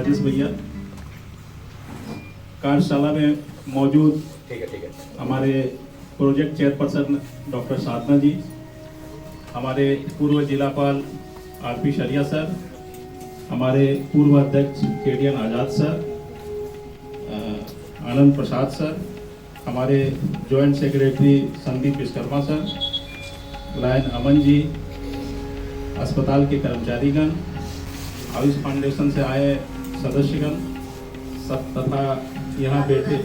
राजेश भैया, कार्यशाला में मौजूद हमारे project chairperson doctor Sadhana ji, हमारे पूर्व जिलापाल आरपी शरिया सर, हमारे पूर्व अध्यक्ष KDN Azad sir, Anand Prasad sir, हमारे joint secretary Sandeep Vishwakarma sir, lion Aman ji, अस्पताल के कर्मचारीगण, आयुष फाउंडेशन से आए सदस्यगण सब तथा यहाँ बैठे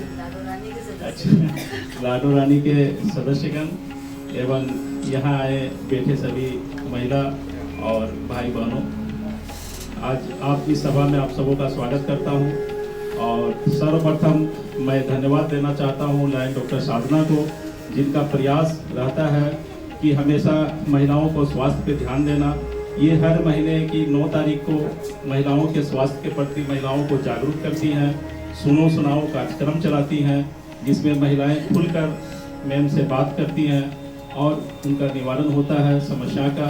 लाडो रानी के सदस्यगण एवं यहाँ आए बैठे सभी महिला और भाई बहनों, आज आपकी सभा में आप सबों का स्वागत करता हूँ। और सर्वप्रथम मैं धन्यवाद देना चाहता हूँ लायन डॉक्टर साधना को, जिनका प्रयास रहता है कि हमेशा महिलाओं को स्वास्थ्य पे ध्यान देना। ये हर महीने की 9 तारीख को महिलाओं के स्वास्थ्य के प्रति महिलाओं को जागरूक करती हैं, सुनो सुनाओ कार्यक्रम चलाती हैं, जिसमें महिलाएं खुलकर मैम से बात करती हैं और उनका निवारण होता है। समस्या का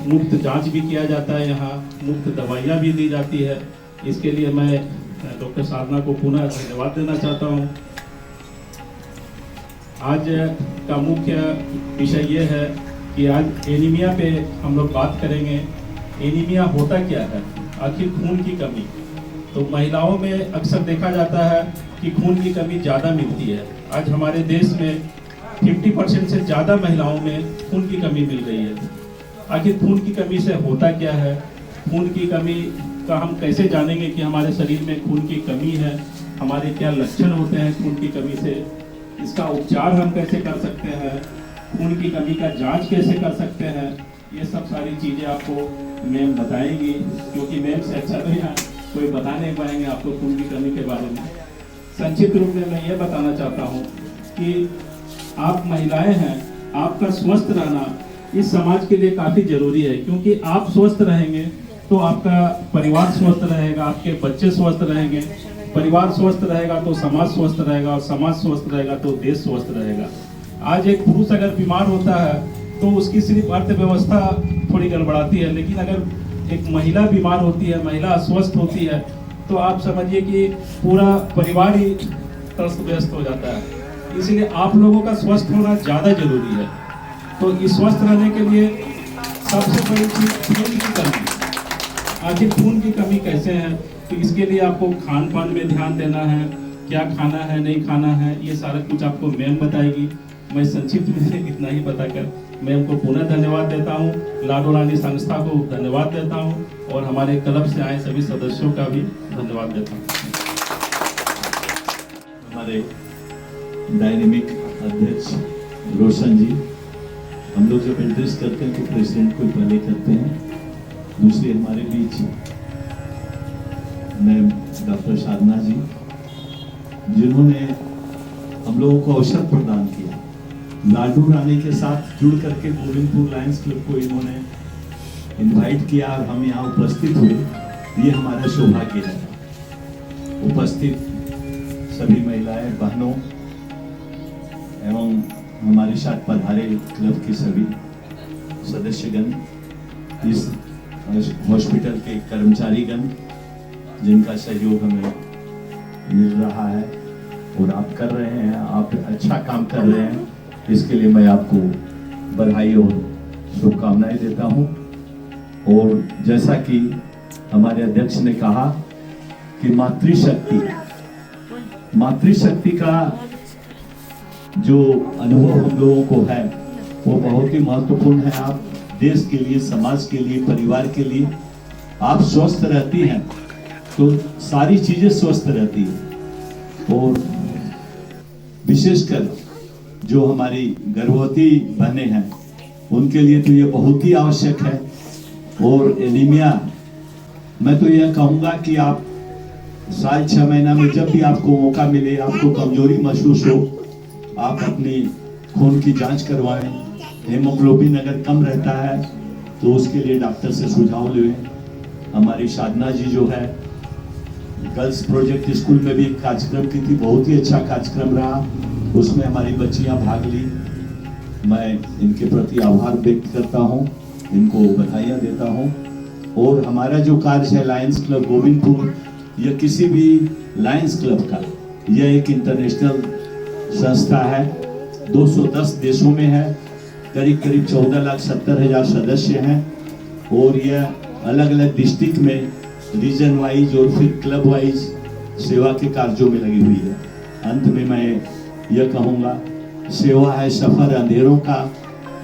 मुफ्त जांच भी किया जाता है, यहाँ मुफ्त दवाइयाँ भी दी जाती है। इसके लिए मैं डॉक्टर साधना को पुनः धन्यवाद देना चाहता हूँ। आज का मुख्य विषय ये है कि आज एनीमिया पे हम लोग बात करेंगे। एनीमिया होता क्या है, आखिर खून की कमी। तो महिलाओं में अक्सर देखा जाता है कि खून की कमी ज़्यादा मिलती है। आज हमारे देश में 50% से ज़्यादा महिलाओं में खून की कमी मिल रही है। आखिर खून की कमी से होता क्या है, खून की कमी का हम कैसे जानेंगे कि हमारे शरीर में खून की कमी है, हमारे क्या लक्षण होते हैं खून की कमी से, इसका उपचार हम कैसे कर सकते हैं, खून की कमी का जांच कैसे कर सकते हैं, ये सब सारी चीज़ें आपको मैम बताएंगी, क्योंकि मैम से अच्छा तो यहाँ कोई बता नहीं पाएंगे आपको खून की कमी के बारे में। संक्षिप्त रूप में मैं ये बताना चाहता हूँ कि आप महिलाएं हैं, आपका स्वस्थ रहना इस समाज के लिए काफ़ी जरूरी है, क्योंकि आप स्वस्थ रहेंगे तो आपका परिवार स्वस्थ रहेगा, आपके बच्चे स्वस्थ रहेंगे, परिवार स्वस्थ रहेगा तो समाज स्वस्थ रहेगा, और समाज स्वस्थ रहेगा तो देश स्वस्थ रहेगा। आज एक पुरुष अगर बीमार होता है तो उसकी सिर्फ अर्थव्यवस्था थोड़ी गड़बड़ाती है, लेकिन अगर एक महिला बीमार होती है, महिला अस्वस्थ होती है, तो आप समझिए कि पूरा परिवार ही तस्त व्यस्त हो जाता है। इसलिए आप लोगों का स्वस्थ होना ज़्यादा जरूरी है। तो इस स्वस्थ रहने के लिए सबसे बड़ी चीज़ खून की कमी। आखिर खून की कमी कैसे है, तो इसके लिए आपको खान पान में ध्यान देना है, क्या खाना है नहीं खाना है, ये सारा कुछ आपको मैम बताएगी। मैं संक्षिप्त में इतना ही बताकर मैम को पुनः धन्यवाद देता हूँ, लाडो रानी संस्था को धन्यवाद देता हूँ, और हमारे क्लब से आए सभी सदस्यों का भी धन्यवाद देता हूँ। हमारे डायनेमिक अध्यक्ष रोशन जी, हम लोग जब एड्रेस करते हैं तो प्रेसिडेंट को पहले करते हैं। दूसरी हमारे बीच मैम डॉक्टर साधना जी, जिन्होंने हम लोगों को अवसर प्रदान किया, लाडो रानी के साथ जुड़ करके गोविंदपुर लायंस क्लब को इन्होंने इनवाइट किया और हम यहाँ उपस्थित हुए, ये हमारा सौभाग्य है। उपस्थित सभी महिलाएं बहनों एवं हमारे साथ पधारे क्लब के सभी सदस्यगण, इस हॉस्पिटल के कर्मचारीगण जिनका सहयोग हमें मिल रहा है और आप कर रहे हैं, आप अच्छा काम कर रहे हैं, इसके लिए मैं आपको बधाई और शुभकामनाएं देता हूं। और जैसा कि हमारे अध्यक्ष ने कहा कि मातृशक्ति का जो अनुभव हम लोगों को है वो बहुत ही महत्वपूर्ण है। आप देश के लिए, समाज के लिए, परिवार के लिए आप स्वस्थ रहती हैं तो सारी चीजें स्वस्थ रहती है। और विशेषकर जो हमारी गर्भवती बहनें हैं उनके लिए तो ये बहुत ही आवश्यक है। और एनीमिया, मैं तो यह कहूँगा कि आप साल 6 महीना में जब भी आपको मौका मिले, आपको कमजोरी महसूस हो, आप अपनी खून की जांच करवाएं। हेमोग्लोबिन अगर कम रहता है तो उसके लिए डॉक्टर से सुझाव लें। हमारी साधना जी जो है गर्ल्स प्रोजेक्ट स्कूल में भी एक कार्यक्रम की थी, बहुत ही अच्छा कार्यक्रम रहा, उसमें हमारी बच्चियां भाग ली। मैं इनके प्रति आभार व्यक्त करता हूं, इनको बधाइयां देता हूं। और हमारा जो कार्य है लायंस क्लब गोविंदपुर या किसी भी लायंस क्लब का, यह एक इंटरनेशनल संस्था है, 210 देशों में है, करीब करीब 14,70,000 सदस्य हैं और यह अलग अलग डिस्ट्रिक्ट में रीजन वाइज और फिर क्लब वाइज सेवा के कार्यों में लगी हुई है। अंत में मैं यह कहूँगा, सेवा है सफर अंधेरों का,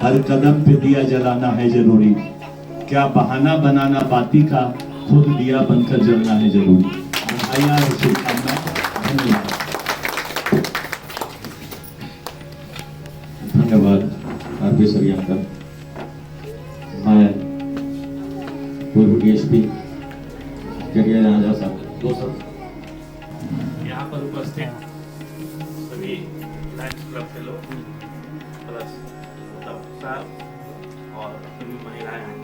हर कदम पे दिया जलाना है जरूरी, क्या बहाना बनाना बाती का, खुद दिया बनकर जलना है जरूरी। बधाइयाँ और शुभकामनाएं। धन्यवाद। धन्यवाद आरपी सरियाका। मैं पूर्व डीएसपी करियर राजा साहब, दो सब यहाँ पर उपस्थित सभी लायंस क्लब के लोग प्लस साहब और सभी महिलाएं हैं।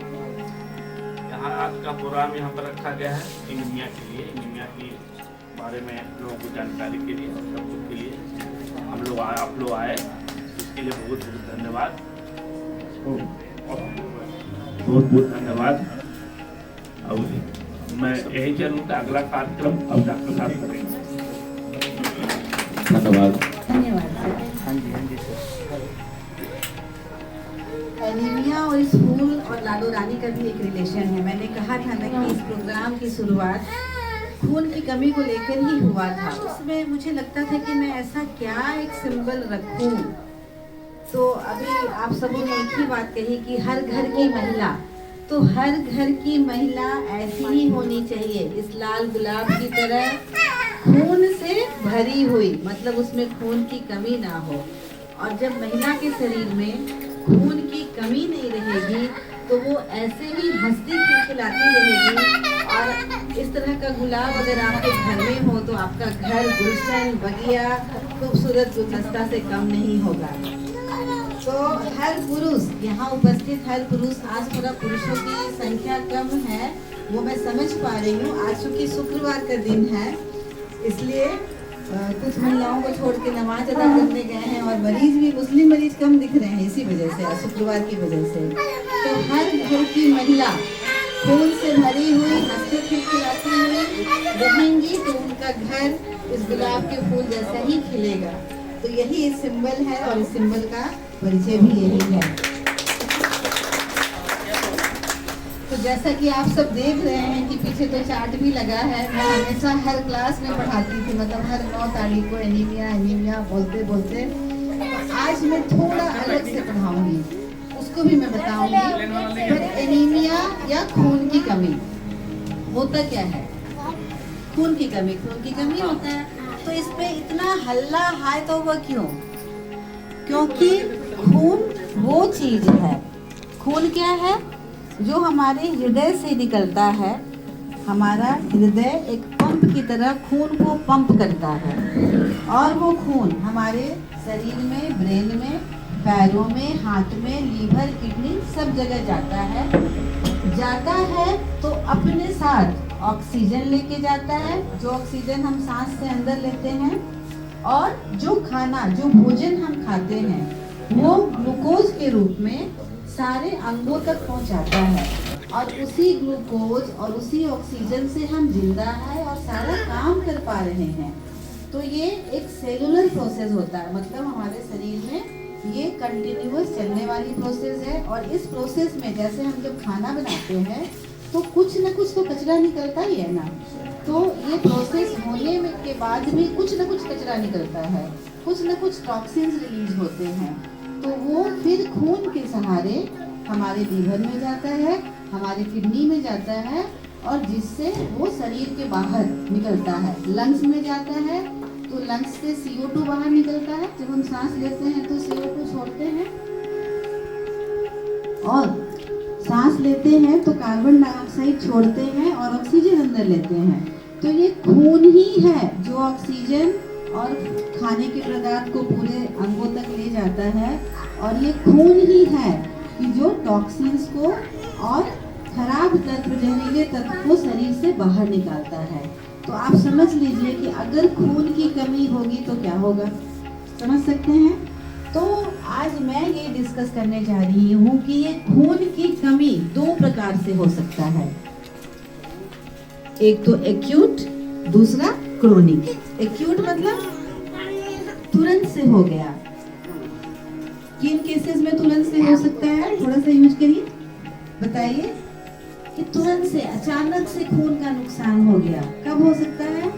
यहाँ आज का प्रोग्राम यहाँ पर रखा गया है एनीमिया के लिए, एनीमिया के बारे में लोगों को जानकारी के लिए, सब कुछ के लिए आप लोग आए, इसके लिए बहुत बहुत धन्यवाद। बहुत बहुत धन्यवाद। अब मैं यही चलूँगा, अगला कार्यक्रम अब डॉक्टर साहब करेंगे। धन्यवाद। एनीमिया और स्कूल और लाडो रानी का भी एक रिलेशन है। मैंने कहा था ना कि इस प्रोग्राम की शुरुआत खून की कमी को लेकर ही हुआ था। उसमें मुझे लगता था कि मैं ऐसा क्या एक सिंबल रखूं। तो अभी आप सबों ने एक ही बात कही कि हर घर की महिला, तो हर घर की महिला ऐसी ही होनी चाहिए, इस लाल गुलाब की तरह खून से भरी हुई, मतलब उसमें खून की कमी ना हो। और जब महिला के शरीर में खून की कमी नहीं रहेगी तो वो ऐसे ही हंसती खिलखिलाती रहेगी। और इस तरह का गुलाब अगर आपके घर में हो तो आपका घर गुलशन बगिया खूबसूरत गुलदस्ता से कम नहीं होगा। तो हर पुरुष, यहाँ उपस्थित हर पुरुष, आज थोड़ा पुरुषों की संख्या कम है वो मैं समझ पा रही हूँ। आज चूँकि शुक्रवार का दिन है इसलिए कुछ महिलाओं को छोड़ के नमाज अदा करने गए हैं और मरीज भी, मुस्लिम मरीज कम दिख रहे हैं इसी वजह से, आज शुक्रवार की वजह से। तो हर घर की महिला खून से भरी हुई, हंसती खिलखिलाती हुई रहेंगी तो उनका घर इस गुलाब के फूल जैसा ही खिलेगा। तो यही इस सिंबल है और इस सिंबल का परिचय भी यही है। तो जैसा कि आप सब देख रहे हैं कि पीछे तो चार्ट भी लगा है। मैं हमेशा हर क्लास में पढ़ाती थी, मतलब हर 9 तारीख को एनीमिया एनीमिया बोलते बोलते। आज मैं थोड़ा अलग से पढ़ाऊंगी, उसको भी मैं बताऊंगी। पर एनीमिया या खून की कमी होता क्या है? खून की कमी होता है। तो इस पे इतना हल्ला हाय तो वह क्यों? क्योंकि खून वो चीज है, खून क्या है जो हमारे हृदय से निकलता है। हमारा हृदय एक पंप की तरह खून को पंप करता है और वो खून हमारे शरीर में, ब्रेन में, पैरों में, हाथ में, लीवर, किडनी सब जगह जाता है तो अपने साथ ऑक्सीजन लेके जाता है। जो ऑक्सीजन हम सांस से अंदर लेते हैं और जो खाना, जो भोजन हम खाते हैं वो ग्लूकोज के रूप में सारे अंगों तक पहुंचाता है। और उसी ग्लूकोज और उसी ऑक्सीजन से हम जिंदा है और सारा काम कर पा रहे हैं। तो ये एक सेलुलर प्रोसेस होता है, मतलब हमारे शरीर में ये कंटिन्यूअस चलने वाली प्रोसेस है। और इस प्रोसेस में जैसे हम जब खाना बनाते हैं तो कुछ न कुछ तो कचरा निकलता ही है ना। तो ये प्रोसेस होने में के बाद भी कुछ न कुछ कचरा निकलता है, कुछ न कुछ टॉक्सिन्स रिलीज होते हैं। तो वो फिर खून के सहारे हमारे लीवर में जाता है, हमारे किडनी में जाता है और जिससे वो शरीर के बाहर निकलता है, लंग्स में जाता है। तो लंग्स से CO2 बाहर निकलता है। जब हम सांस लेते हैं तो CO2 छोड़ते हैं और सांस लेते हैं तो कार्बन डाइऑक्साइड छोड़ते हैं और ऑक्सीजन अंदर लेते हैं। तो ये खून ही है जो ऑक्सीजन और खाने के पदार्थ को पूरे अंगों तक ले जाता है। और ये खून ही है कि जो टॉक्सिन्स को और खराब तत्व, जहरीले तत्व को शरीर से बाहर निकालता है। तो आप समझ लीजिए कि अगर खून की कमी होगी तो क्या होगा, समझ सकते हैं। तो आज मैं ये डिस्कस करने जा रही हूँ कि ये खून की कमी 2 प्रकार से हो सकता है। एक तो एक्यूट, दूसरा क्रोनिक। एक्यूट मतलब तुरंत से हो गया। किन केसेस में तुरंत से हो सकता है, थोड़ा सा यूज करिए, बताइए कि तुरंत से अचानक से खून का नुकसान हो गया। कब हो सकता है?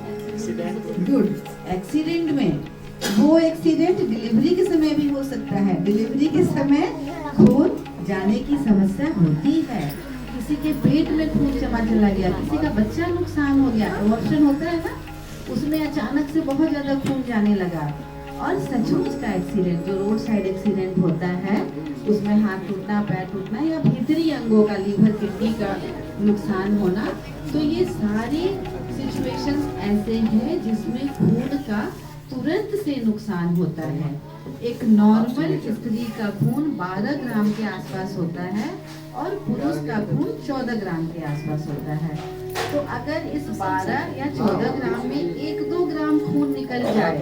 गुड, एक्सीडेंट में। वो एक्सीडेंट डिलीवरी के समय भी हो सकता है। डिलीवरी के समय खून जाने की समस्या होती है। किसी के पेट में खून जमा चला गया, किसी का बच्चा नुकसान हो गया, ऑप्शन होता है ना, उसमें अचानक से बहुत ज्यादा खून जाने लगा। और सचमुच का एक्सीडेंट, जो रोड साइड एक्सीडेंट होता है, उसमें हाथ टूटना, पैर टूटना या भीतरी अंगों का, लीवर, किडनी का नुकसान होना, तो ये सारी सिचुएशंस ऐसे हैं जिसमें खून का तुरंत से नुकसान होता है। एक नॉर्मल स्त्री का खून 12 ग्राम के आसपास होता है और पुरुष का खून 14 ग्राम के आसपास होता है। तो अगर इस 12 या 14 ग्राम में 1-2 ग्राम खून निकल जाए,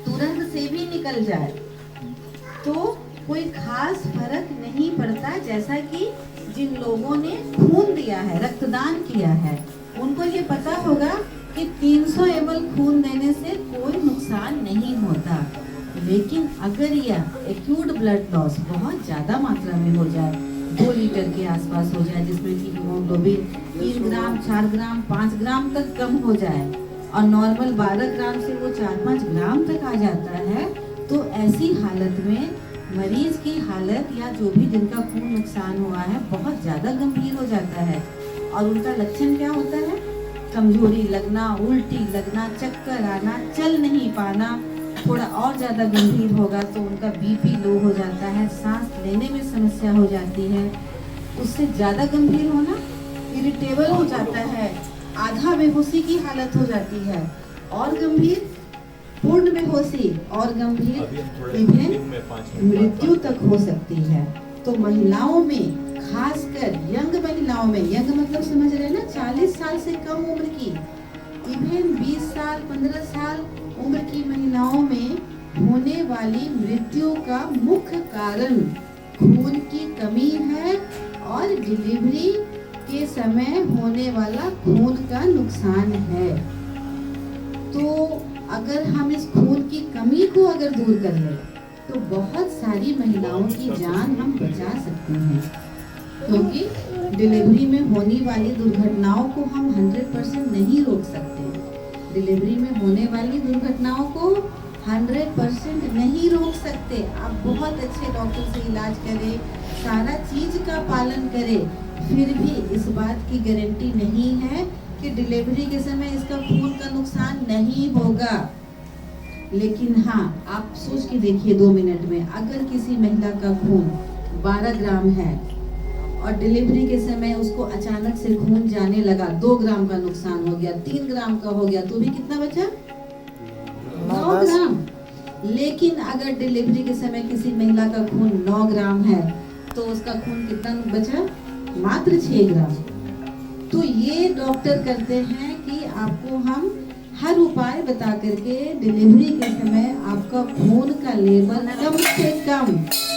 तुरंत से भी निकल जाए, तो कोई खास फर्क नहीं पड़ता। जैसा कि जिन लोगों ने खून दिया है, रक्तदान किया है, उनको ये पता होगा कि 300 ml खून देने से कोई नुकसान नहीं होता। लेकिन अगर यह एक्यूट ब्लड लॉस बहुत ज़्यादा मात्रा में हो जाए, 2 लीटर के आसपास हो जाए, जिसमें कि हीमोग्लोबिन 3 ग्राम, 4 ग्राम, 5 ग्राम तक कम हो जाए और नॉर्मल 12 ग्राम से वो 4-5 ग्राम तक आ जाता है, तो ऐसी हालत में मरीज की हालत या जो भी जिनका खून नुकसान हुआ है बहुत ज़्यादा गंभीर हो जाता है। और उनका लक्षण क्या होता है? कमजोरी लगना, उल्टी लगना, चक्कर आना, चल नहीं पाना। थोड़ा और ज़्यादा गंभीर होगा तो उनका बीपी लो हो जाता है, सांस लेने में समस्या हो जाती है। उससे ज़्यादा गंभीर होना, इरिटेबल हो जाता है, आधा बेहोशी की हालत हो जाती है, और गंभीर पूर्ण बेहोशी, और गंभीर इवेन मृत्यु तक हो सकती है। तो महिलाओं में, खासकर यंग महिलाओं में, यंग मतलब समझ रहे हैं ना, 40 साल से कम उम्र की, इवेन 20 साल 15 साल उम्र की महिलाओं में होने वाली मृत्यु का मुख्य कारण खून की कमी है और डिलीवरी के समय होने वाला खून का नुकसान है। तो अगर हम इस खून की कमी को अगर दूर कर लें तो बहुत सारी महिलाओं की जान हम बचा सकते हैं, क्योंकि डिलीवरी में होने वाली दुर्घटनाओं को हम 100% नहीं रोक सकते। डिलीवरी में होने वाली दुर्घटनाओं को 100% नहीं रोक सकते। आप बहुत अच्छे डॉक्टर से इलाज करें, सारा चीज का पालन करें, फिर भी इस बात की गारंटी नहीं है कि डिलीवरी के समय इसका खून का नुकसान नहीं होगा। लेकिन हाँ, आप सोच के देखिए 2 मिनट में, अगर किसी महिला का खून 12 ग्राम है और डिलीवरी के समय उसको अचानक से खून जाने लगा, 2 ग्राम का नुकसान हो गया, 3 ग्राम का हो गया, तो भी कितना बचा? 9 ग्राम। लेकिन अगर डिलीवरी के समय किसी महिला का खून 9 ग्राम है तो उसका खून कितना बचा? मात्र 6 ग्राम। तो ये डॉक्टर करते हैं कि आपको हम हर उपाय बता करके डिलीवरी के समय आपका खून का लेवल कम से कम,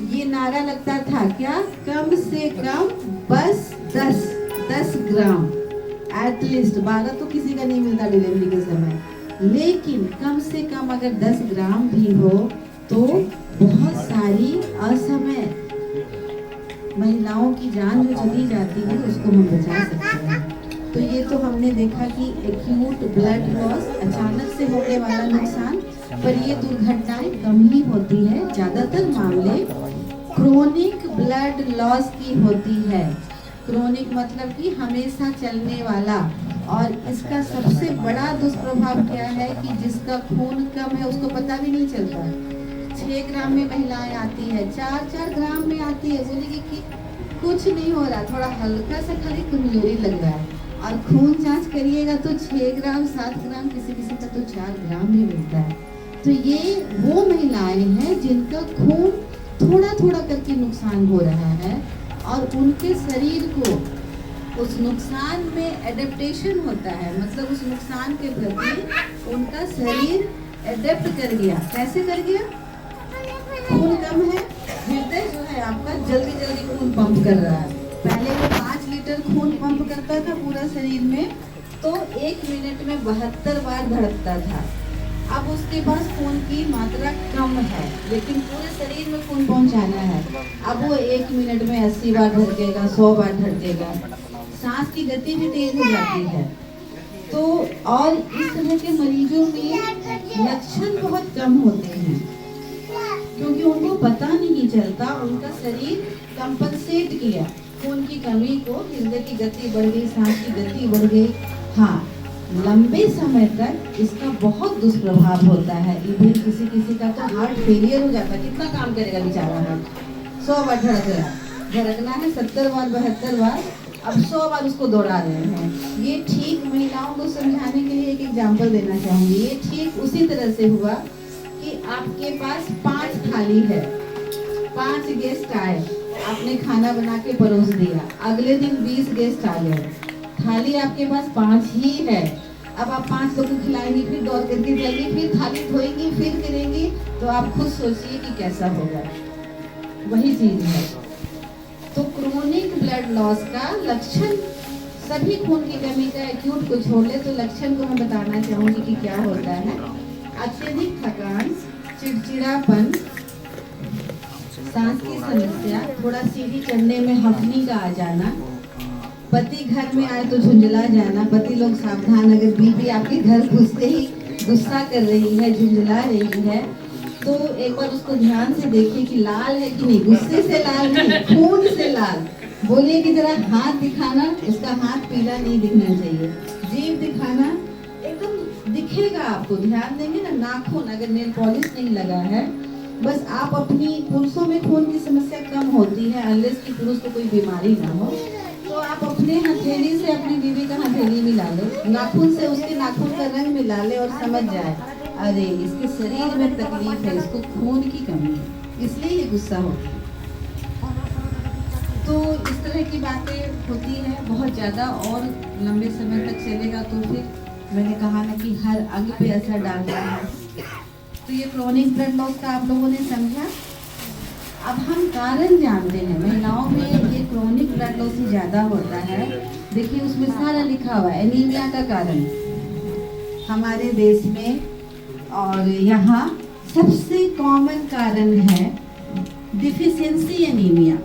ये नारा लगता था क्या, कम से कम बस 10 ग्राम, एटलीस्ट 12 तो किसी का नहीं मिलता डिलीवरी के समय, लेकिन कम से कम अगर 10 ग्राम भी हो तो बहुत सारी असमय महिलाओं की जान जो चली जाती है उसको हम बचा सकते हैं। तो ये तो हमने देखा कि एक्यूट ब्लड लॉस, अचानक से होने वाला नुकसान, पर ये दुर्घटनाएं कम ही होती है। ज्यादातर मामले क्रोनिक ब्लड लॉस की होती है। क्रोनिक मतलब कि हमेशा चलने वाला, और इसका सबसे बड़ा दुष्प्रभाव क्या है कि जिसका खून कम है उसको पता भी नहीं चलता। 6 ग्राम में महिलाएं आती है, 4 ग्राम में आती है, बोलेगी कि कुछ नहीं हो रहा, थोड़ा हल्का सा खाली कमजोरी लग रहा है, और खून जांच करिएगा तो 6 ग्राम 7 ग्राम, किसी किसी का तो 4 ग्राम भी मिलता है। तो ये वो महिलाएं हैं जिनका खून थोड़ा थोड़ा करके नुकसान हो रहा है और उनके शरीर को उस नुकसान में एडेप्टेशन होता है, मतलब उस नुकसान के प्रति उनका शरीर एडेप्ट कर गया। कैसे कर गया? खून कम है, हृदय जो है आपका जल्दी जल्दी खून पंप कर रहा है। पहले वो 5 लीटर खून पंप करता था पूरा शरीर में, तो 1 मिनट में 72 बार धड़कता था। अब उसके पास खून की मात्रा कम है, लेकिन पूरे शरीर में खून पहुंचाना है। अब वो 1 मिनट में 80 बार धड़केगा, 100 बार धड़केगा। सांस की गति भी तेज हो जाती है। तो और इस तरह के मरीजों में लक्षण बहुत कम होते हैं, क्योंकि उनको पता नहीं चलता, उनका शरीर कंपनसेट किया खून की कमी को। हृदय की गति बढ़ गई, सांस की गति बढ़ गई। हाँ, लंबे समय तक इसका बहुत दुष्प्रभाव होता है। इवन किसी किसी का तो हार्ट फेलियर हो जाता है। कितना काम करेगा बेचारा हार्ट? 100 बार धड़कना है, 70 बार 72 बार, अब 100 बार उसको दौड़ा रहे हैं। ये ठीक महिलाओं को समझाने के लिए एक एग्जाम्पल देना चाहूँगी। ये ठीक उसी तरह से हुआ कि आपके पास 5 थाली है, 5 गेस्ट आए, आपने खाना बना के परोस दिया। अगले दिन 20 गेस्ट आ गए, थाली आपके पास 5 ही है। अब आप 5 लोगों को खिलाएंगी, फिर दौड़ करके जाएंगी, फिर थाली धोएंगी, फिर करेंगी, तो आप खुद सोचिए कि कैसा होगा। वही चीज है। तो क्रोनिक ब्लड लॉस का लक्षण, सभी खून की कमी का एक्यूट को छोड़ ले तो लक्षण को मैं बताना चाहूंगी कि क्या होता है। अत्यधिक थकान, चिड़चिड़ापन, सांस की समस्या, थोड़ा सीढ़ी चढ़ने में हफनी का आ जाना, पति घर में आए तो झुंझला जाना। पति लोग सावधान, अगर बीवी आपके घर घुसते ही गुस्सा कर रही है, झुंझला रही है, तो एक बार उसको ध्यान से देखिए कि लाल है कि नहीं। गुस्से से लाल नहीं, खून से लाल। बोलिए कि जरा हाथ दिखाना, उसका हाथ पीला नहीं दिखना चाहिए। जीभ दिखाना, एकदम दिखेगा आपको, ध्यान देंगे ना। नाखून, अगर नेल पॉलिश नहीं लगा है, बस आप अपनी, पुरुषों में खून की समस्या कम होती है अनलेस कि पुरुष को कोई बीमारी ना हो, तो आप अपने हथेली से अपनी बीवी का हथेली मिला ले, नाखून से उसके नाखून का रंग मिला ले और समझ जाए अरे इसके शरीर में तकलीफ है, इसको खून की कमी है, इसलिए ये गुस्सा होता है। तो इस तरह की बातें होती है बहुत ज़्यादा, और लंबे समय तक चलेगा तो फिर मैंने कहा ना कि हर अंग पे असर डालता है। तो ये क्रोनिक ब्लड लॉस का आप लोगों ने समझा। अब हम कारण जानते हैं। महिलाओं में ये क्रोनिक ब्लड लॉस ही ज़्यादा होता है। देखिए उसमें सारा लिखा हुआ है। एनीमिया का कारण हमारे देश में और यहाँ सबसे कॉमन कारण है डिफिशियंसी एनीमिया।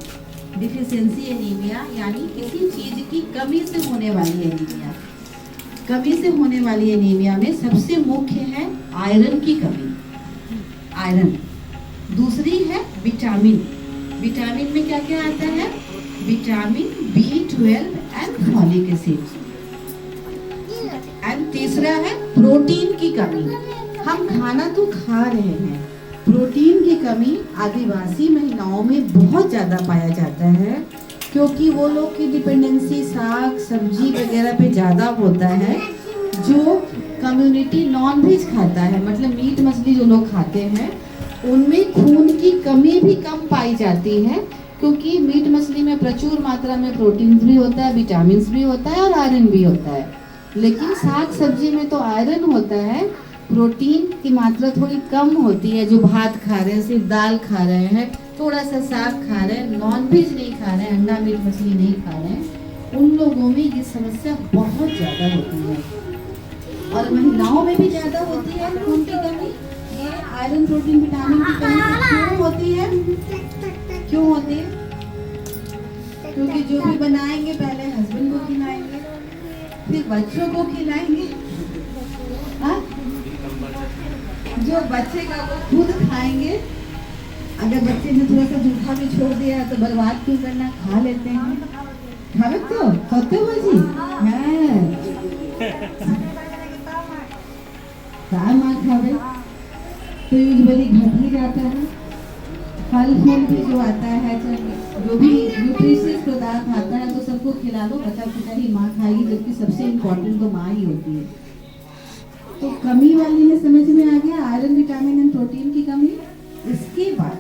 डिफिशियंसी एनीमिया यानी किसी चीज़ की कमी से होने वाली एनीमिया। कमी से होने वाली एनीमिया में सबसे मुख्य है आयरन की कमी, आयरन। दूसरी है विटामिन। विटामिन में क्या क्या आता है? Vitamin B12 and folic acid. And तीसरा है प्रोटीन की कमी। हम खाना तो खा रहे हैं, प्रोटीन की कमी आदिवासी महिलाओं में बहुत ज़्यादा पाया जाता है, क्योंकि वो लोग की डिपेंडेंसी साग सब्जी वगैरह पे ज़्यादा होता है। जो कम्युनिटी नॉन वेज खाता है, मतलब मीट मछली जो लोग खाते हैं, उनमें खून की कमी भी कम पाई जाती है, क्योंकि मीट मछली में प्रचुर मात्रा में प्रोटीन भी होता है, विटामिन भी होता है और आयरन भी होता है। लेकिन साग सब्जी में तो आयरन होता है, प्रोटीन की मात्रा थोड़ी कम होती है। जो भात खा रहे हैं, सिर्फ दाल खा रहे हैं, थोड़ा सा साग खा रहे हैं, नॉन वेज नहीं खा रहे हैं, अंडा मीट मछली नहीं खा रहे हैं, उन लोगों में ये समस्या बहुत ज़्यादा होती है। और महिलाओं में भी ज़्यादा होती है खून की कमी। ये आयरन प्रोटीन विटामिन की कमी क्यों होती है? क्यों होती है? क्योंकि जो भी बनाएंगे पहले हस्बैंड को खिलाएंगे, फिर बच्चों को खिलाएंगे। हाँ? जो बचेगा वो खुद खाएंगे। अगर बच्चे ने थोड़ा सा जूठा भी छोड़ दिया तो बर्बाद क्यों करना, खा लेते हैं। खावे तो खाते हो जी माँ खावे तो यूजुअली घट ही जाता है। फल फूल भी जो आता है, जो भी न्यूट्रिशियस पदार्थ आता है, तो सबको खिला दो, बचा खुचा ही माँ खाएगी, जबकि सबसे इम्पोर्टेंट तो माँ ही होती है। तो कमी वाली में समझ में आ गया, आयरन विटामिन एंड प्रोटीन की कमी। इसके बाद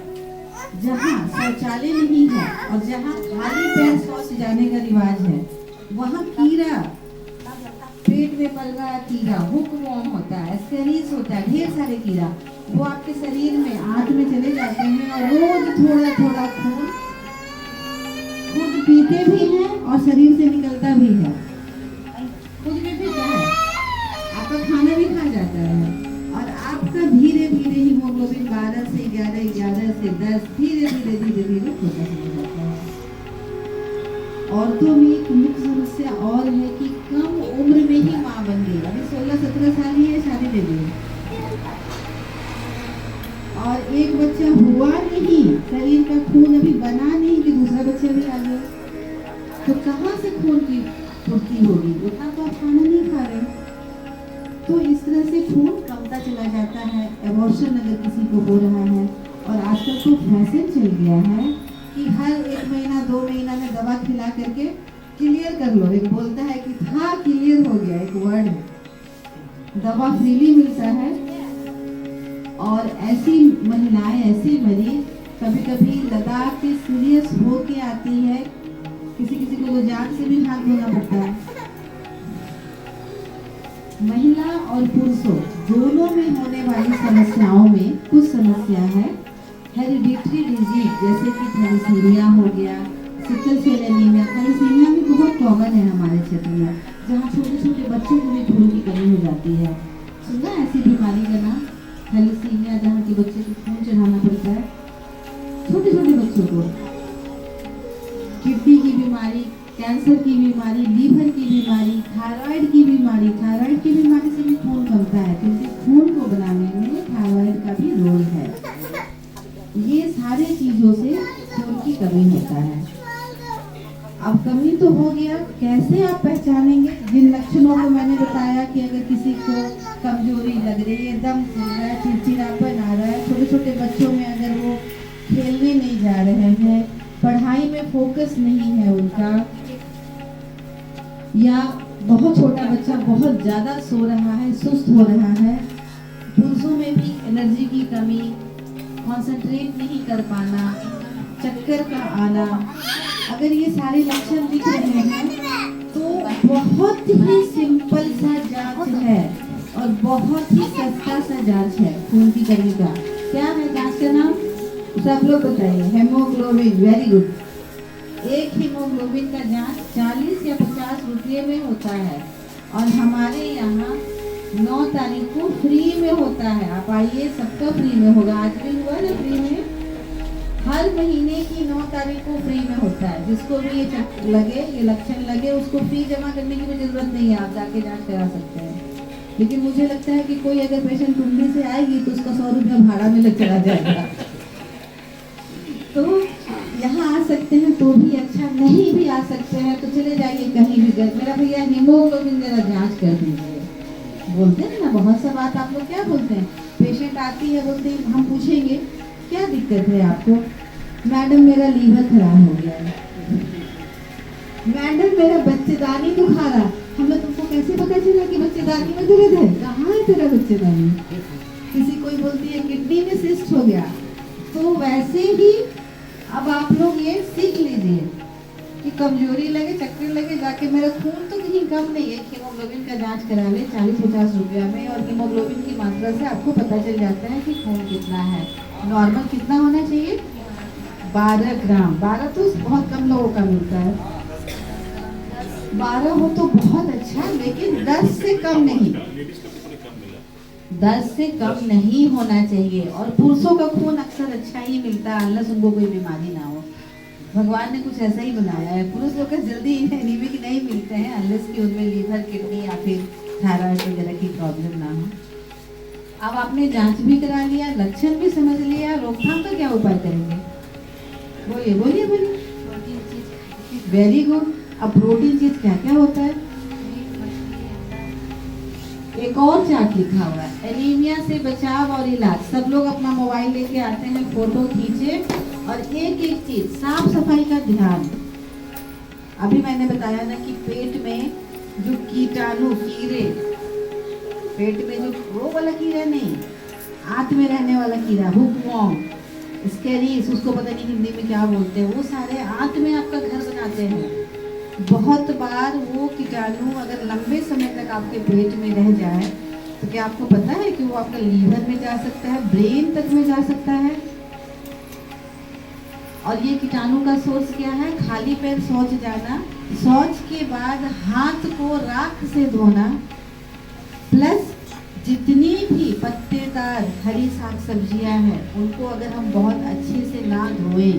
जहाँ शौचालय नहीं है और जहाँ खाली पैर शौच जाने का रिवाज है, वहाँ कीड़ा, पेट में पल रहा कीड़ा, हुकवॉर्म होता है, एस्केरिस होता है, ढेर सारे कीड़ा, वो आपके शरीर में आंत में चले जाते हैं और रोज थोड़ा थोड़ा खून खुद पीते भी हैं और शरीर से निकलता भी है, खुद में भी है। धीरे धीरे होता चला जाता है। औरतों में एक मुख्य समस्या और है कि कम उम्र में ही माँ बन गई, अभी 16-17 साल ही है, शादी दे दी, और एक बच्चा हुआ नहीं, शरीर का खून अभी बना नहीं कि दूसरा बच्चा भी आ गया, तो कहाँ से खून की पूर्ति होगी? उतना तो आप खाना नहीं खा रहे। तो इस तरह से खून कमता चला जाता है। एबॉर्शन अगर किसी को हो रहा है, और आजकल तो फैशन चल गया है कि हर 1 महीना 2 महीना में दवा खिला करके क्लियर कर लो। एक बोलता है कि था क्लियर हो गया, एक वर्ड है, दवा फ्रीली मिलता है। और ऐसी महिलाएं, ऐसे मरीज कभी कभी लद्दाख के सीरियस हो के आती है, किसी किसी को तो जान से भी हाथ धोना पड़ता है। महिला और पुरुषों दोनों में होने वाली समस्याओं में कुछ समस्या है हेरिडिटरी डिजीज, जैसे कि थैलेसीमिया हो गया, सिकल सेल एनीमिया। थैलेसीमिया भी बहुत कॉमन है हमारे क्षेत्र में, जहाँ छोटे छोटे बच्चों को भी खून की कमी हो जाती है। सुना ऐसी बीमारी का नाम थैलेसीमिया, जहाँ के बच्चे को खून चढ़ाना पड़ता है, छोटे छोटे बच्चों को। किडनी की बीमारी, कैंसर की बीमारी, लीवर की बीमारी, थायराइड की बीमारी। थायराइड की बीमारी से भी खून कमता है, क्योंकि खून को बनाने में थायराइड का भी रोल है। ये सारे चीजों से खून की कमी होता है। अब कमी तो हो गया, कैसे आप पहचानेंगे? जिन लक्षणों को मैंने बताया कि अगर किसी को कमजोरी लग रही है, दम फूल रहा है, चिड़चिड़ापन आ रहा है, छोटे छोटे बच्चों में अगर वो खेलने नहीं जा रहे हैं, पढ़ाई में फोकस नहीं है उनका, या बहुत छोटा बच्चा बहुत ज़्यादा सो रहा है, सुस्त हो रहा है, पुरुषों में भी एनर्जी की कमी, कंसंट्रेट नहीं कर पाना, चक्कर का आना, अगर ये सारे लक्षण दिख रहे हैं तो बहुत ही सिंपल सा जांच है और बहुत ही सस्ता सा जांच है खून की कमी का। क्या है जांच का नाम? सब लोग बताइए। हेमोग्लोबिन। Very good. एक हीमोग्लोबिन का जांच 40 या 50 रुपये में होता है, और हमारे यहाँ 9 तारीख को फ्री में होता है। आप आइए, सबका फ्री में होगा। आज भी हुआ ना फ्री में, हर महीने की 9 तारीख को फ्री में होता है। जिसको भी ये लगे, ये लक्षण लगे, उसको फी जमा करने की भी जरूरत नहीं है, आप जाके जांच करा सकते हैं। लेकिन मुझे लगता है कि कोई अगर पेशेंट टुंडी से आएगी तो उसका 100 रुपया भाड़ा में लग चला जाएगा। तो यहाँ आ सकते हैं तो भी अच्छा, नहीं भी आ सकते हैं तो चले जाइए कहीं भी। मेरा भैया हीमोग्लोबिन जरा जांच कर दीजिए। बोलते हैं ना बहुत सा बात, आप लोग क्या बोलते हैं? पेशेंट आती है, बोलते हैं, हम पूछेंगे क्या दिक्कत है आपको? मैडम मेरा लीवर खराब हो गया है, मैडम मेरा बच्चेदानी दुखा रहा। हमें तुमको कैसे पता चला कि बच्चेदानी में दर्द है? कहाँ है तेरा बच्चेदानी? किसी कोई बोलती है किडनी में सिस्ट हो गया। तो वैसे ही अब आप लोग ये सीख लीजिए कि कमजोरी लगे, चक्कर लगे, जाके मेरा खून तो कहीं कम नहीं है, हीमोग्लोबिन का जांच करा ले 40-50 रुपया में, और हीमोग्लोबिन की मात्रा से आपको पता चल जाता है कि खून कितना है। नॉर्मल कितना होना चाहिए? 12 ग्राम। 12 तो बहुत कम लोगों का मिलता है, 12 हो तो बहुत अच्छा, लेकिन 10 से कम नहीं, 10 से कम नहीं होना चाहिए। और पुरुषों का खून अक्सर अच्छा ही मिलता है, अनलेस उनको कोई बीमारी ना हो। भगवान ने कुछ ऐसा ही बनाया है। पुरुष लोग का जल्दी एनीमिक नहीं मिलते हैं, अनलेस कि उनमें लीवर, किडनी या फिर थायराइड वगैरह की प्रॉब्लम ना हो। अब आपने जांच भी करा लिया, लक्षण भी समझ लिया, रोकथाम का क्या उपाय करेंगे? बोलिए बोलिए बोलिए। Very good. अब प्रोटीन चीज क्या क्या होता है? एक और चार्ट लिखा हुआ है, एनीमिया से बचाव और इलाज। सब लोग अपना मोबाइल लेके आते हैं, फोटो खींचे, और एक एक चीज, साफ सफाई का ध्यान। अभी मैंने बताया ना कि पेट में जो कीटाणु, कीड़े, पेट में जो वो वाला कीड़ा नहीं, आंत में रहने वाला कीड़ा, हुकवॉर्म, स्केरिस, उसको पता नहीं हिंदी में क्या बोलते हैं, वो सारे आंत में आपका घर बनाते हैं। बहुत बार वो कीटाणु अगर लंबे समय तक आपके पेट में रह जाए तो क्या आपको पता है कि वो आपका लीवर में जा सकता है, ब्रेन तक में जा सकता है। और ये कीटाणु का सोर्स क्या है? खाली पैर शौच जाना, शौच के बाद हाथ को राख से धोना, प्लस जितनी भी पत्तेदार हरी साग सब्जियां हैं उनको अगर हम बहुत अच्छे से ना धोएं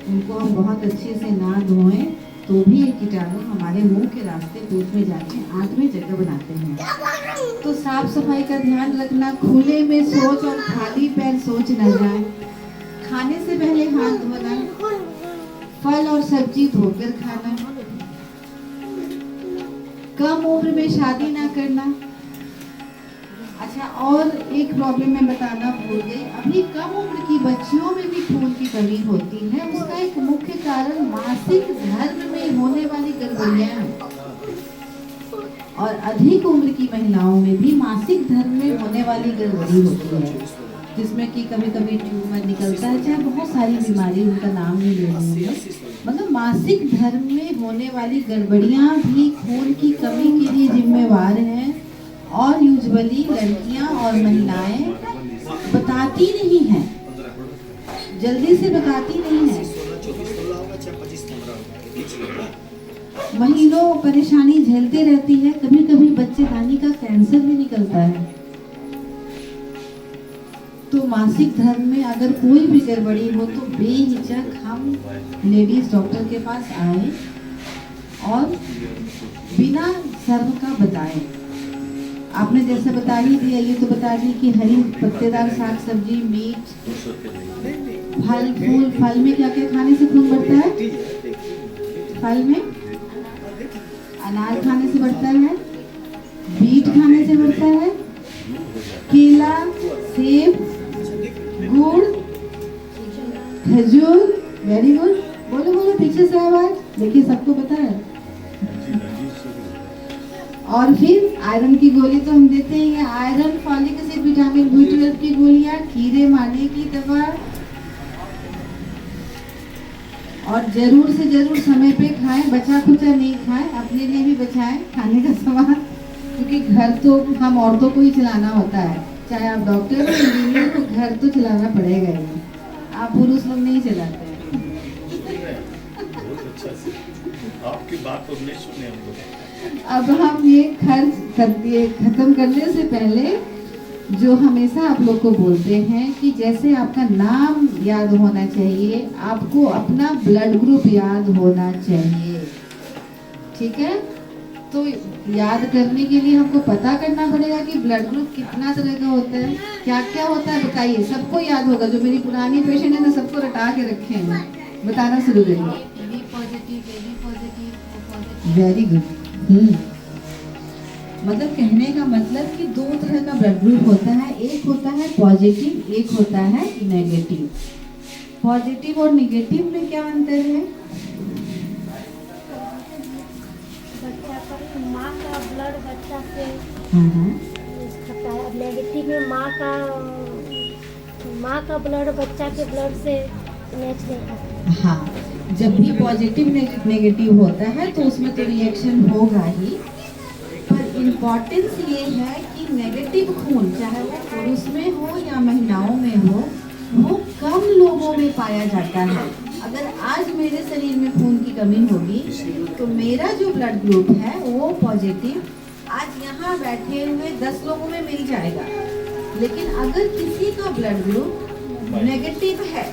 उनको हम बहुत अच्छे से ना धोएं तो भी ये कीटाणु हमारे मुंह के रास्ते पेट में जाके आंत में जगह बनाते हैं। तो साफ सफाई का ध्यान रखना, खुले में शौच और खाली पैर शौच न जाए, खाने से पहले हाथ धोना, फल और सब्जी धोकर खाना, कम उम्र में शादी ना करना। अच्छा, और एक प्रॉब्लम मैं बताना भूल गई, अपनी कम उम्र की बच्चियों में भी खून की कमी होती है। उसका एक मुख्य कारण मासिक धर्म में होने वाली गड़बड़ियां हैं, और अधिक उम्र की महिलाओं में भी मासिक धर्म में होने वाली गड़बड़ी होती है, जिसमें कि कभी कभी ट्यूमर निकलता है, चाहे बहुत सारी बीमारी, उनका नाम नहीं ले रही है। मतलब मासिक धर्म में होने वाली गड़बड़ियां भी खून की कमी के लिए जिम्मेवार हैं, और यूजुअली लड़कियां और महिलाएं बताती नहीं हैं, जल्दी से बताती नहीं हैं, महीनों परेशानी झेलते रहती है, कभी कभी बच्चेदानी का कैंसर भी निकलता है। तो मासिक धर्म में अगर कोई भी गड़बड़ी हो तो बेहिचक हम लेडीज डॉक्टर के पास आए और बिना शर्म का बताएं। आपने जैसे बता ही दिया, ये तो बता दी कि हरी पत्तेदार साग सब्जी, मीट, फल फूल। फल में क्या क्या खाने से खून बढ़ता है? फल में अनार खाने से बढ़ता है, बीट खाने से बढ़ता है, केला, सेब, गुड़, खजूर। वेरी गुड, बोलो बोलो पीछे से आवाज। देखिए सबको पता है। और फिर आयरन की गोली तो हम देते हैं, iron, folic acid, vitamin B12 की गोलियां, कीड़े मारने की दवा, और जरूर से जरूर समय पे खाएं, बचा खुचा नहीं खाएं, अपने लिए भी बचाएं खाने का सामान, क्योंकि घर तो हम औरतों को ही चलाना होता है। चाहे आप डॉक्टर हो, इंजीनियर हो, घर तो चलाना पड़ेगा ही, आप पुरुष लोग नहीं चलाते हैं। आपकी बात तो नहीं सुने हम लोग। अब हम ये खत्म करने से पहले जो हमेशा आप लोग को बोलते हैं कि जैसे आपका नाम याद होना चाहिए, आपको अपना ब्लड ग्रुप याद होना चाहिए, ठीक है? तो याद करने के लिए हमको पता करना पड़ेगा कि ब्लड ग्रुप कितना तरह का होता है, क्या क्या होता है, बताइए। सबको याद होगा, जो मेरी पुरानी पेशेंट है ना, सबको रटा के रखे हैं। बताना शुरू करिए। Very good. मतलब कहने का मतलब कि दो तरह का ब्लड ग्रुप होता है, एक होता है पॉजिटिव, एक होता है नेगेटिव। पॉजिटिव और नेगेटिव में क्या अंतर है? बच्चा का माँ का ब्लड बच्चा से हाँ, खाता है। अब नेगेटिव में माँ का ब्लड बच्चा के ब्लड से मैच नहीं खाता। हाँ, जब भी पॉजिटिव नेगेटिव होता है तो उसमें तो रिएक्शन होगा ही, पर इम्पोर्टेंस ये है कि नेगेटिव खून चाहे वो पुरुष में हो या महिलाओं में हो, वो कम लोगों में पाया जाता है। अगर आज मेरे शरीर में खून की कमी होगी तो मेरा जो ब्लड ग्रुप है वो पॉजिटिव आज यहाँ बैठे हुए 10 लोगों में मिल जाएगा, लेकिन अगर किसी का ब्लड ग्रुप नेगेटिव है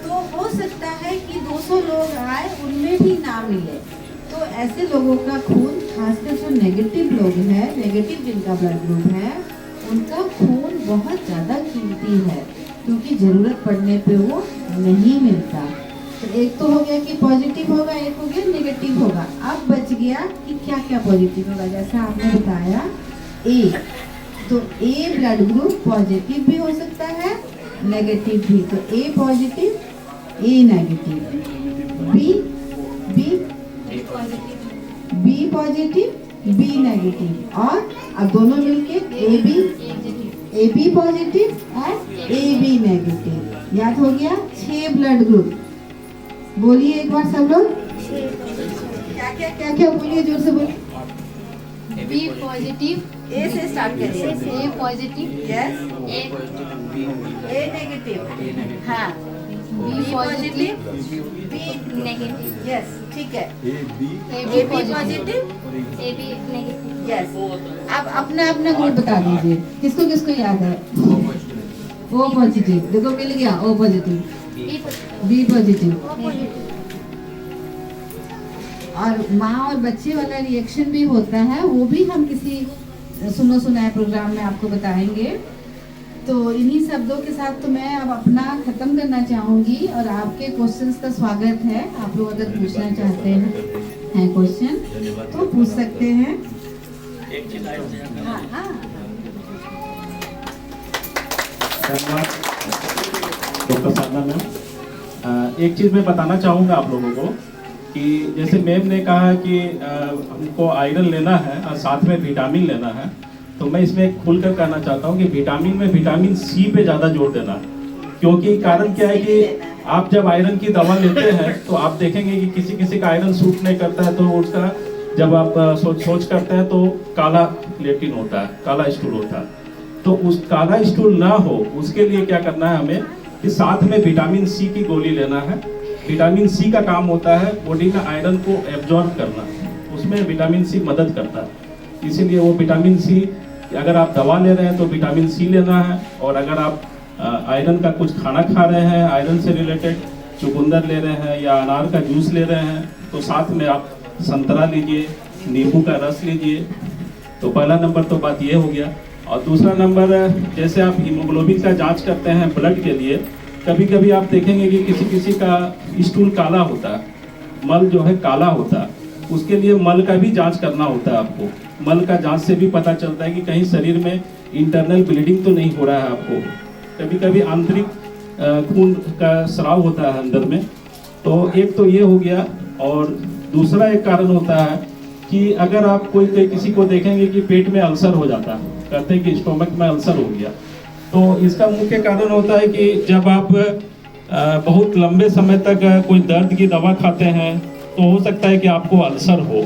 तो हो सकता है कि 200 लोग आए, उनमें भी ना मिले। तो ऐसे लोगों का खून, खासकर जो नेगेटिव लोग हैं, नेगेटिव जिनका ब्लड ग्रुप है, उनका खून बहुत ज़्यादा कीमती है, क्योंकि ज़रूरत पड़ने पे वो नहीं मिलता। तो एक तो हो गया कि पॉजिटिव होगा, एक हो गया नेगेटिव होगा। अब बच गया कि क्या क्या पॉजिटिव होगा। जैसा आपने बताया ए, तो ए ब्लड ग्रुप पॉजिटिव भी हो सकता है, नेगेटिव भी। तो A positive, A negative, B positive, B negative, और अब दोनों मिलके ए बी पॉजिटिव और ए बी नेगेटिव। याद हो गया? 6 ब्लड ग्रुप। बोलिए एक बार सब लोग, क्या क्या बोलिए, जोर से बोलिए। बी पॉजिटिव, ए से स्टार्ट करिए। A positive, yes, A A negative, हाँ, B positive, B negative, yes, ठीक है। A A B positive, A B negative. Yes. अब अपना अपना ग्रुप बता दीजिए, किसको किसको याद है? ओ पॉजिटिव, देखो मिल गया, O positive. B positive. Positive. और माँ और बच्चे वाला रिएक्शन भी होता है, वो भी हम किसी सुनो सुनाए प्रोग्राम में आपको बताएंगे। तो इन्हीं शब्दों के साथ तो मैं अब अपना खत्म करना चाहूंगी और आपके क्वेश्चंस का स्वागत है। आप लोग अगर पूछना चाहते हैं क्वेश्चन तो पूछ सकते हैं। हाँ हाँ धन्यवाद डॉक्टर साधना मैम। एक चीज़ मैं बताना चाहूँगा आप लोगों को कि जैसे मैम ने कहा कि हमको आयरन लेना है और साथ में विटामिन लेना है, तो मैं इसमें खुलकर कहना चाहता हूँ कि विटामिन में विटामिन सी पे ज़्यादा जोर देना, क्योंकि कारण क्या है कि आप जब आयरन की दवा लेते हैं तो आप देखेंगे कि किसी किसी का आयरन सूट नहीं करता है, तो उसका जब आप सोच करते हैं तो काला लेटिन होता है, काला स्टूल होता है। तो उस काला स्टूल ना हो उसके लिए क्या करना है हमें कि साथ में विटामिन सी की गोली लेना है। विटामिन सी का काम होता है बॉडी में आयरन को एब्जॉर्ब करना, उसमें विटामिन सी मदद करता है। इसीलिए वो विटामिन सी अगर आप दवा ले रहे हैं तो विटामिन सी लेना है, और अगर आप आयरन का कुछ खाना खा रहे हैं, आयरन से रिलेटेड चुकंदर ले रहे हैं या अनार का जूस ले रहे हैं, तो साथ में आप संतरा लीजिए, नींबू का रस लीजिए। तो पहला नंबर तो बात ये हो गया। और दूसरा नंबर, जैसे आप हीमोग्लोबिन का जांच करते हैं ब्लड के लिए, कभी कभी आप देखेंगे कि किसी किसी का स्टूल काला होता है, मल जो है काला होता है, उसके लिए मल का भी जांच करना होता है आपको। मल का जांच से भी पता चलता है कि कहीं शरीर में इंटरनल ब्लीडिंग तो नहीं हो रहा है आपको। कभी कभी आंतरिक खून का स्राव होता है अंदर में। तो एक तो ये हो गया, और दूसरा एक कारण होता है कि अगर आप कोई किसी को देखेंगे कि पेट में अल्सर हो जाता है, कहते हैं कि स्टोमक में अल्सर हो गया, तो इसका मुख्य कारण होता है कि जब आप बहुत लंबे समय तक कोई दर्द की दवा खाते हैं तो हो सकता है कि आपको अल्सर हो।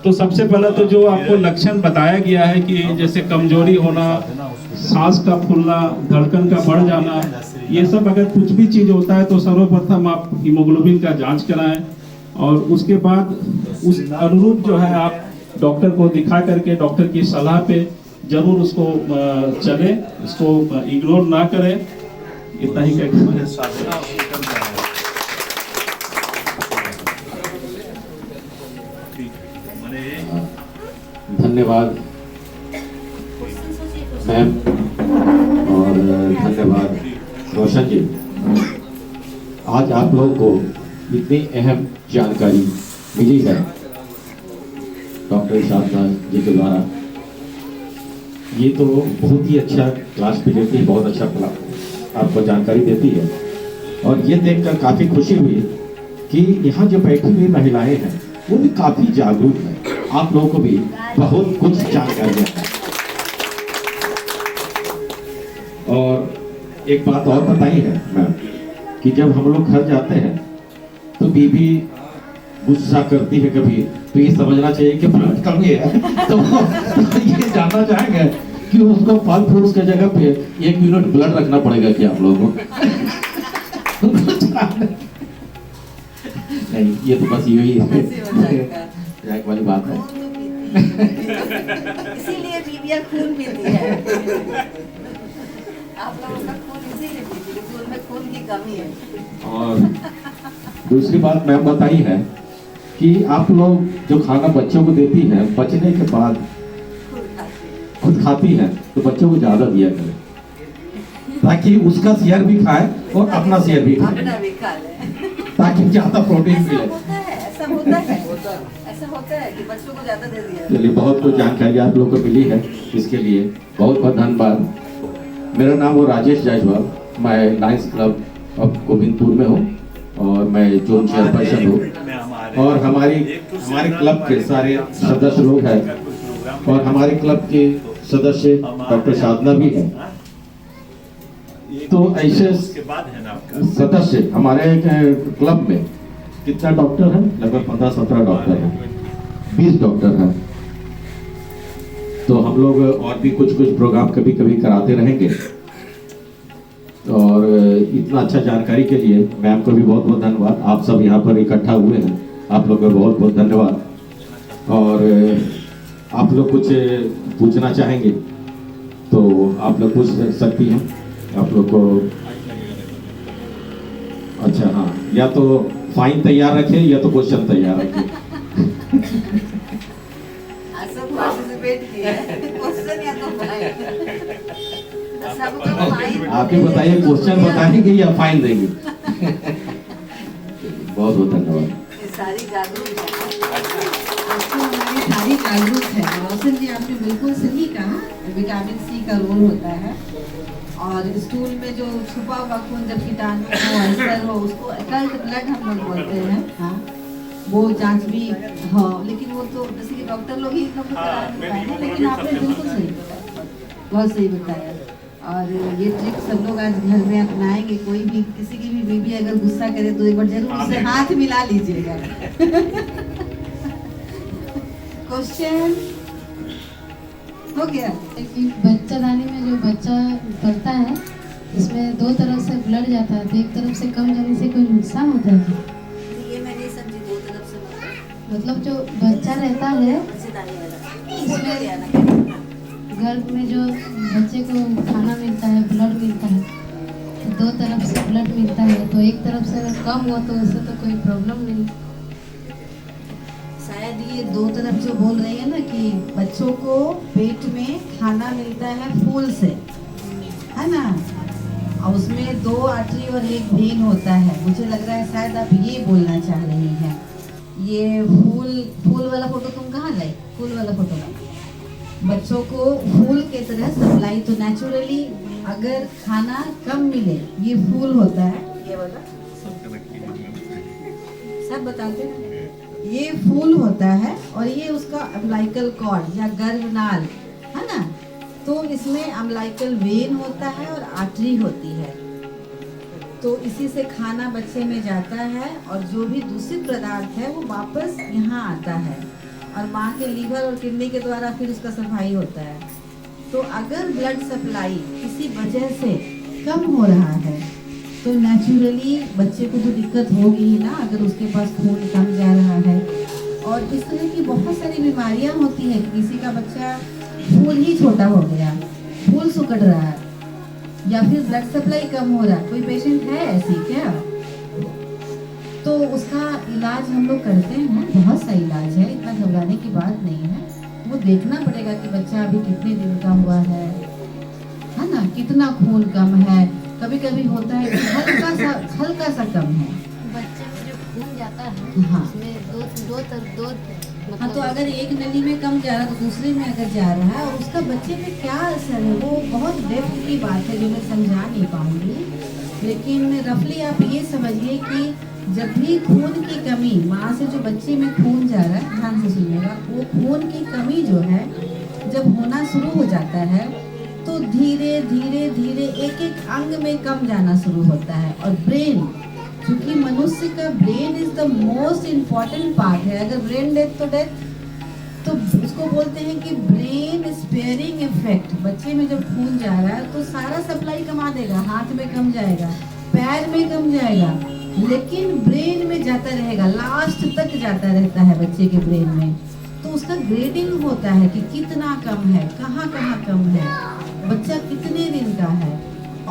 तो सबसे पहले तो जो आपको लक्षण बताया गया है कि जैसे कमजोरी होना, सांस का फूलना, धड़कन का बढ़ जाना, ये सब अगर कुछ भी चीज़ होता है तो सर्वप्रथम आप हीमोग्लोबिन का जांच कराएं, और उसके बाद उस अनुरूप जो है आप डॉक्टर को दिखा करके डॉक्टर की सलाह पे जरूर उसको चले, इसको इग्नोर ना करें। इतना ही कहकर धन्यवाद मैम और धन्यवाद रोशन जी। आज आप लोगों को इतनी अहम जानकारी मिली है डॉक्टर साधना जी के द्वारा। ये तो बहुत ही अच्छा क्लास भी देती है, बहुत अच्छा आपको जानकारी देती है। और ये देखकर काफ़ी खुशी हुई कि यहाँ जो बैठी हुई महिलाएं हैं वो भी काफ़ी जागरूक हैं। आप लोगों को भी बहुत कुछ जानकारी है। और एक बात और बताई है मैम कि जब हम लोग घर जाते हैं तो बीवी गुस्सा करती है कभी, तो ये समझना चाहिए कि ब्लड कमी है। तो ये जानना चाहेंगे कि उसको फल फ्रूट्स की जगह पे 1 यूनिट ब्लड रखना पड़ेगा क्या आप लोगों को? नहीं, ये तो बस यही है वाली बात है। इसीलिए बीबिया खून पीती है। आप लोगों का खून इसीलिए पीती है क्योंकि उनमें खून की कमी है। और दूसरी बात मैम बताई है कि आप लोग जो खाना बच्चों को देती हैं, बचने के बाद खुद खाती हैं, तो बच्चों को ज्यादा दिया करें ताकि उसका शेयर भी खाए और अपना शेयर भी खाए, अपना भी खा ले, ताकि ज्यादा प्रोटीन मिले। ऐसा होता है कि बच्चों को ज्यादा दे दिया। चलिए, बहुत कुछ जानकारी आप लोगों को मिली है, इसके लिए बहुत बहुत धन्यवाद। मेरा नाम वो राजेश जायसवाल, मैं लायंस क्लब ऑफ गोविंदपुर में हूँ और मैं जोन चेयरपर्सन हूँ। और हमारे क्लब के सारे सदस्य लोग हैं और हमारे क्लब के सदस्य डॉक्टर साधना भी है। तो ऐसे सदस्य हमारे क्लब में कितना डॉक्टर है? लगभग 15-17 डॉक्टर हैं, 20 डॉक्टर हैं। तो हम लोग और भी कुछ प्रोग्राम कभी कभी कराते रहेंगे। और इतना अच्छा जानकारी के लिए मैम को भी बहुत बहुत धन्यवाद। आप सब यहाँ पर इकट्ठा हुए हैं, आप लोग का बहुत बहुत धन्यवाद। और आप लोग कुछ पूछना चाहेंगे तो आप लोग पूछ सकती हैं। आप लोग को अच्छा हाँ, या तो फाइन तैयार रखें या तो क्वेश्चन तैयार रखें। सब पार्टिसिपेट किया क्वेश्चन या तो सबका फाइन आप ही बताइए, क्वेश्चन बताएंगे या फाइन देंगे? बहुत बहुत धन्यवाद। सारी जागरूक है, हमारी सारी जागरूक है। रोशन जी आपने बिल्कुल सही कहा, विटामिन सी का रोल होता है। और स्टूल में जो छुपा हुआ खून, जब कीटाणु हो, अल्सर हो, उसको अडल्ट ब्लड हम लोग बोलते हैं। हाँ, वो जांच भी, हाँ, लेकिन वो तो जैसे कि डॉक्टर लोग ही इतना करा नहीं पाएंगे, लेकिन आपने बिल्कुल सही बताया, बहुत सही बताया। और ये ट्रिक सब लोग आज घर में अपनाएंगे। कोई भी, किसी की भी बीबी अगर गुस्सा करे तो एक बार जरूर उससे हाथ मिला लीजिएगा। क्वेश्चन हो गया? बच्चादानी में जो बच्चा पलता है, इसमें दो तरफ से ब्लड जाता है, तो एक तरफ से कम जाने से कोई नुकसान होता है? ये मैं नहीं समझी, दो तरफ से मतलब जो बच्चा रहता है, इसमें गर्भ में जो बच्चे को खाना मिलता है, ब्लड मिलता है, तो दो तरफ से ब्लड मिलता है, तो एक तरफ से अगर कम हुआ तो उससे तो कोई प्रॉब्लम नहीं। शायद ये दो तरफ जो बोल रही है ना, कि बच्चों को पेट में खाना मिलता है फूल से, है ना, और उसमें 2 आर्टरी और 1 वेन होता है। मुझे लग रहा है शायद आप ये बोलना चाह रही हैं। ये फूल वाला फोटो तुम कहाँ लाई? फूल वाला फोटो लाई। बच्चों को फूल के तरह सप्लाई, तो नेचुरली अगर खाना कम मिले, ये फूल होता है, ये वाला सब बताते हैं, ये फूल होता है और ये उसका अम्बिलिकल कॉर्ड या गर्भनाल, है ना। तो इसमें अम्बिलिकल वेन होता है और आर्टरी होती है। तो इसी से खाना बच्चे में जाता है और जो भी दूषित पदार्थ है वो वापस यहाँ आता है और माँ के लीवर और किडनी के द्वारा फिर उसका सफाई होता है। तो अगर ब्लड सप्लाई किसी वजह से कम हो रहा है तो नेचुरली बच्चे को तो दिक्कत होगी ही ना, अगर उसके पास खून कम जा रहा है। और इस तरह की बहुत सारी बीमारियां होती हैं कि किसी का बच्चा फूल ही छोटा हो गया, फूल सुकड़ रहा है, या फिर ब्लड सप्लाई कम हो रहा है। कोई पेशेंट है ऐसी क्या? तो उसका इलाज हम लोग करते हैं, बहुत सा इलाज है, इतना घबराने की बात नहीं है। वो देखना पड़ेगा कि बच्चा अभी कितने दिन का हुआ है ना, कितना खून कम है। कभी कभी होता है कि हल्का सा कम है बच्चे में जो खून जाता है, हाँ। उसमें दो हाँ, तो अगर एक नली में कम जा रहा है तो दूसरे में अगर जा रहा है, और उसका बच्चे पे क्या असर है, वो बहुत डेप्थ की बात है जो मैं समझा नहीं पाऊंगी। लेकिन रफली आप ये समझिए कि जब भी खून की कमी, माँ से जो बच्चे में खून जा रहा है, ध्यान से सुनिएगा, वो खून की कमी जो है जब होना शुरू हो जाता है तो धीरे धीरे धीरे एक एक अंग में कम जाना शुरू होता है। और ब्रेन, क्योंकि मनुष्य का brain is the most important part है। अगर ब्रेन डेथ तो डेथ, तो उसको बोलते हैं कि ब्रेन स्पेयरिंग इफेक्ट। बच्चे में जब खून जा रहा है तो सारा सप्लाई कमा देगा, हाथ में कम जाएगा, पैर में कम जाएगा, लेकिन ब्रेन में जाता रहेगा, लास्ट तक जाता रहता है बच्चे के ब्रेन में। तो उसका ग्रेडिंग होता है कि कितना कम है, कहाँ कहाँ कम है, बच्चा कितने दिन का है।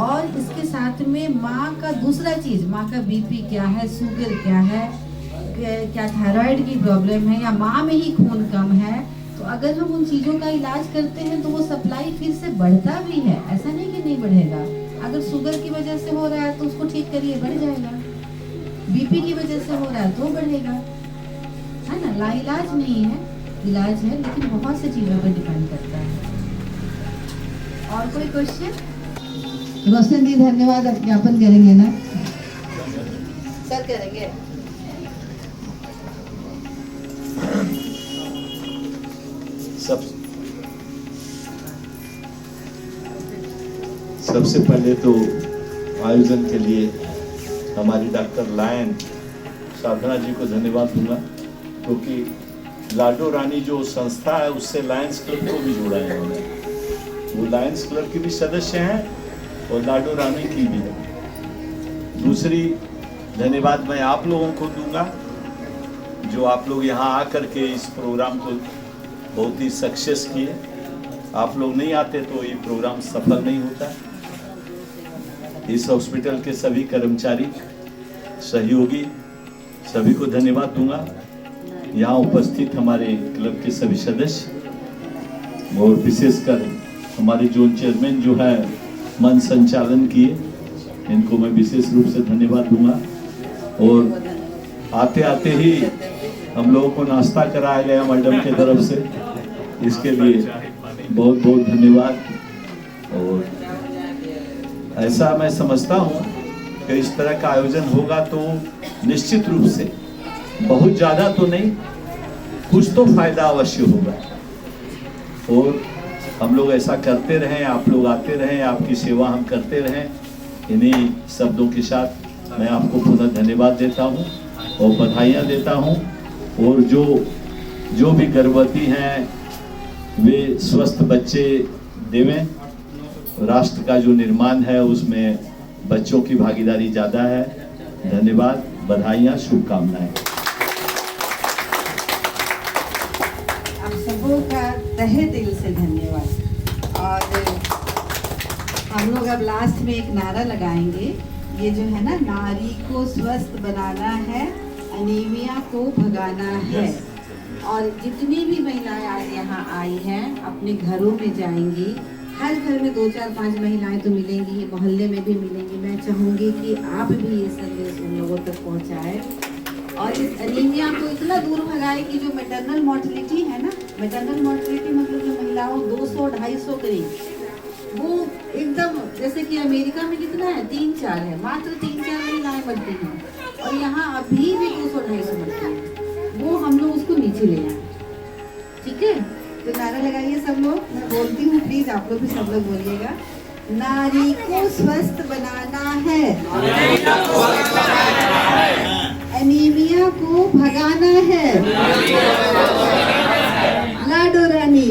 और इसके साथ में माँ का दूसरा चीज, माँ का बीपी क्या है, शुगर क्या है, क्या थायराइड की प्रॉब्लम है, या माँ में ही खून कम है। तो अगर हम उन चीज़ों का इलाज करते हैं तो वो सप्लाई फिर से बढ़ता भी है, ऐसा नहीं कि नहीं बढ़ेगा। अगर शुगर की वजह से हो रहा है तो उसको ठीक करिए, बढ़ जाएगा। बीपी की वजह से हो रहा है तो बढ़ेगा, है ना। लाइलाज नहीं है, इलाज है, लेकिन बहुत सी चीज़ों पर डिपेंड करता है। और कोई क्वेश्चन? रोशन जी धन्यवाद, आप ज्ञापन करेंगे ना? सर करेंगे। सबसे पहले तो आयोजन के लिए हमारी डॉक्टर लायन साधना जी को धन्यवाद दूंगा, क्योंकि लाडो रानी जो संस्था है उससे लायंस क्लब को भी जोड़ा है उन्होंने। वो लायंस क्लब की भी सदस्य हैं और लाडो रानी की भी है। दूसरी धन्यवाद मैं आप लोगों को दूंगा जो आप लोग यहाँ आकर के इस प्रोग्राम को बहुत ही सक्सेस किए। आप लोग नहीं आते तो ये प्रोग्राम सफल नहीं होता। इस हॉस्पिटल के सभी कर्मचारी सहयोगी सभी को धन्यवाद दूंगा। यहाँ उपस्थित हमारे क्लब के सभी सदस्य और विशेषकर हमारे जोन चेयरमैन जो है मन संचालन किए, इनको मैं विशेष रूप से धन्यवाद दूंगा। और आते आते ही हम लोगों को नाश्ता कराया गया मैडम की तरफ से, इसके लिए बहुत बहुत धन्यवाद। और ऐसा मैं समझता हूँ कि इस तरह का आयोजन होगा तो निश्चित रूप से बहुत ज़्यादा तो नहीं, कुछ तो फायदा अवश्य होगा। और हम लोग ऐसा करते रहें, आप लोग आते रहें, आपकी सेवा हम करते रहें। इन्हीं शब्दों के साथ मैं आपको पुनः धन्यवाद देता हूँ और बधाइयाँ देता हूँ। और जो भी गर्भवती हैं वे स्वस्थ बच्चे देवें। राष्ट्र का जो निर्माण है उसमें बच्चों की भागीदारी ज़्यादा है। धन्यवाद, बधाइयाँ, शुभकामनाएं। आप सबों का तहे दिल से धन्यवाद। और हम लोग अब लास्ट में एक नारा लगाएंगे, ये जो है ना, नारी को स्वस्थ बनाना है, एनीमिया को भगाना है। और जितनी भी महिलाएं आज यहाँ आई हैं अपने घरों में जाएंगी, हर घर में 2, 4, 5 महिलाएं तो मिलेंगी, मोहल्ले में भी मिलेंगी। मैं चाहूँगी कि आप भी ये संदेश उन लोगों तक पहुँचाएं और इस एनीमिया को इतना दूर भगाए कि जो मैटरनल मॉर्टिलिटी है ना, मैटरनल मॉर्टिलिटी मतलब जो महिलाओं 200-250 करीब, वो एकदम जैसे कि अमेरिका में कितना है, 3-4 है, मात्र 3-4 महिलाएं मरती हैं और यहाँ अभी भी 200-250 मरती हैं। वो हम लोग उसको नीचे ले आए, ठीक है? तो नारा लगाइए सब लोग, मैं बोलती हूँ, प्लीज आप लोग भी सब लोग बोलिएगा। नारी को स्वस्थ बनाना है, एनीमिया को भगाना है, लाडो रानी।